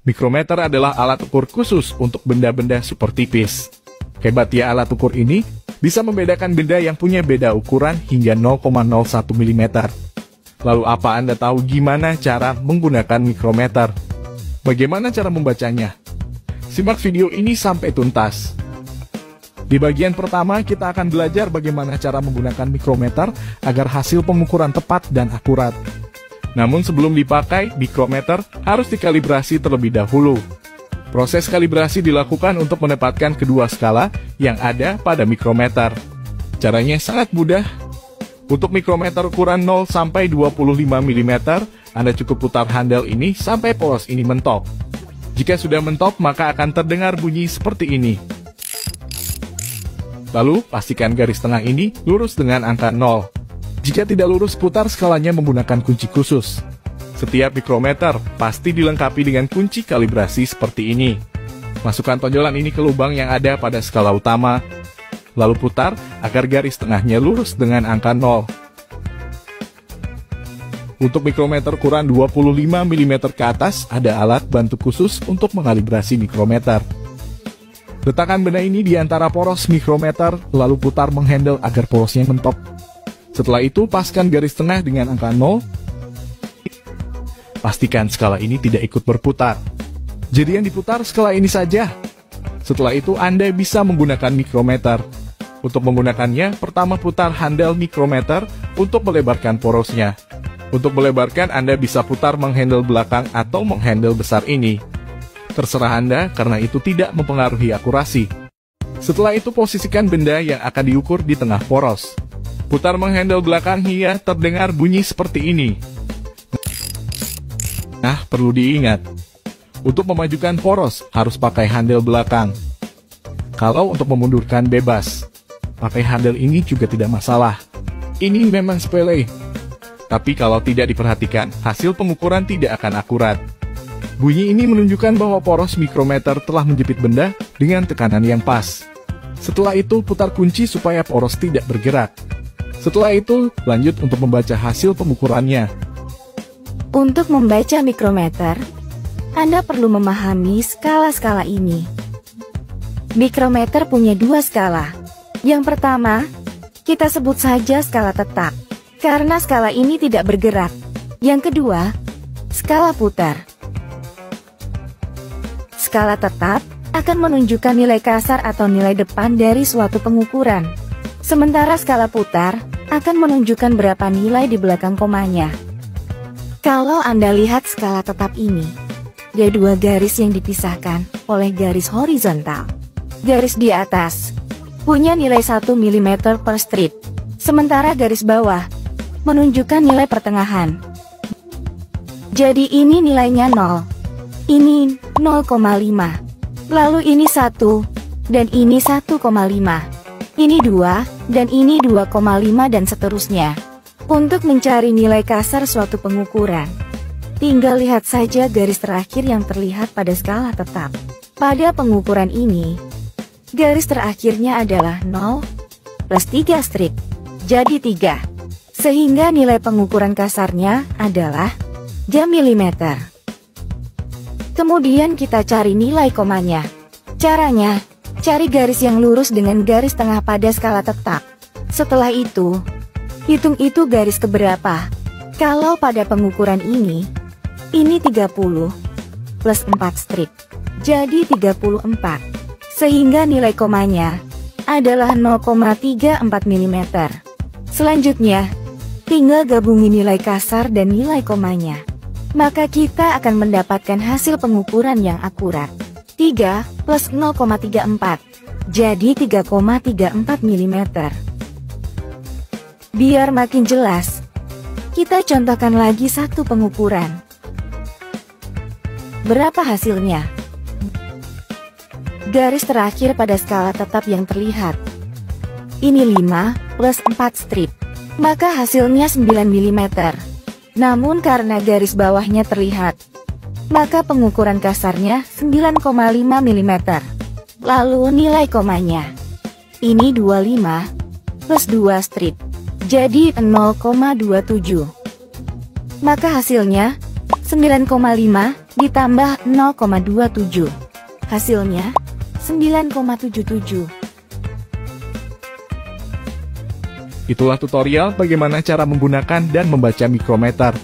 Mikrometer adalah alat ukur khusus untuk benda-benda super tipis. Hebatnya alat ukur ini bisa membedakan benda yang punya beda ukuran hingga 0,01 mm. Lalu apa Anda tahu gimana cara menggunakan mikrometer? Bagaimana cara membacanya? Simak video ini sampai tuntas. Di bagian pertama kita akan belajar bagaimana cara menggunakan mikrometer agar hasil pengukuran tepat dan akurat. Namun sebelum dipakai, mikrometer harus dikalibrasi terlebih dahulu. Proses kalibrasi dilakukan untuk menempatkan kedua skala yang ada pada mikrometer. Caranya sangat mudah. Untuk mikrometer ukuran 0 sampai 25 mm, Anda cukup putar handle ini sampai poros ini mentok. Jika sudah mentok, maka akan terdengar bunyi seperti ini. Lalu, pastikan garis tengah ini lurus dengan angka 0. Jika tidak lurus, putar skalanya menggunakan kunci khusus. Setiap mikrometer pasti dilengkapi dengan kunci kalibrasi seperti ini. Masukkan tonjolan ini ke lubang yang ada pada skala utama. Lalu putar agar garis tengahnya lurus dengan angka 0. Untuk mikrometer ukuran 25 mm ke atas, ada alat bantu khusus untuk mengalibrasi mikrometer. Letakkan benda ini di antara poros mikrometer, lalu putar menghandle agar porosnya mentok. Setelah itu, paskan garis tengah dengan angka 0. Pastikan skala ini tidak ikut berputar. Jadi yang diputar skala ini saja. Setelah itu, Anda bisa menggunakan mikrometer. Untuk menggunakannya, pertama putar handle mikrometer untuk melebarkan porosnya. Untuk melebarkan, Anda bisa putar menghandle belakang atau menghandle besar ini. Terserah Anda, karena itu tidak mempengaruhi akurasi. Setelah itu, posisikan benda yang akan diukur di tengah poros. Putar menghandle belakang hingga terdengar bunyi seperti ini. Nah, perlu diingat, untuk memajukan poros harus pakai handle belakang. Kalau untuk memundurkan bebas, pakai handle ini juga tidak masalah. Ini memang sepele. Tapi kalau tidak diperhatikan, hasil pengukuran tidak akan akurat. Bunyi ini menunjukkan bahwa poros mikrometer telah menjepit benda dengan tekanan yang pas. Setelah itu, putar kunci supaya poros tidak bergerak. Setelah itu, lanjut untuk membaca hasil pengukurannya. Untuk membaca mikrometer, Anda perlu memahami skala-skala ini. Mikrometer punya dua skala. Yang pertama, kita sebut saja skala tetap, karena skala ini tidak bergerak. Yang kedua, skala putar. Skala tetap akan menunjukkan nilai kasar atau nilai depan dari suatu pengukuran. Sementara skala putar akan menunjukkan berapa nilai di belakang komanya. Kalau Anda lihat skala tetap ini, ada dua garis yang dipisahkan oleh garis horizontal. Garis di atas punya nilai 1 mm per strip, sementara garis bawah menunjukkan nilai pertengahan. Jadi ini nilainya 0, ini 0,5, lalu ini 1, dan ini 1,5. Ini 2, dan ini 2,5 dan seterusnya. Untuk mencari nilai kasar suatu pengukuran, tinggal lihat saja garis terakhir yang terlihat pada skala tetap. Pada pengukuran ini, garis terakhirnya adalah 0 plus 3 strip, jadi 3. Sehingga nilai pengukuran kasarnya adalah jam milimeter. Kemudian kita cari nilai komanya. Caranya, cari garis yang lurus dengan garis tengah pada skala tetap. Setelah itu, hitung itu garis keberapa. Kalau pada pengukuran ini 30 plus 4 strip, jadi 34. Sehingga nilai komanya adalah 0,34 mm. Selanjutnya, tinggal gabungi nilai kasar dan nilai komanya. Maka kita akan mendapatkan hasil pengukuran yang akurat. 3 plus 0,34, jadi 3,34 mm. Biar makin jelas, kita contohkan lagi satu pengukuran. Berapa hasilnya? Garis terakhir pada skala tetap yang terlihat. Ini 5 plus 4 strip, maka hasilnya 9 mm. Namun karena garis bawahnya terlihat, maka pengukuran kasarnya 9,5 mm. Lalu nilai komanya. Ini 25 plus 2 strip, jadi 0,27. Maka hasilnya 9,5 ditambah 0,27. Hasilnya 9,77. Itulah tutorial bagaimana cara menggunakan dan membaca mikrometer.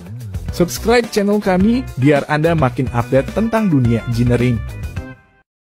Subscribe channel kami biar Anda makin update tentang dunia engineering.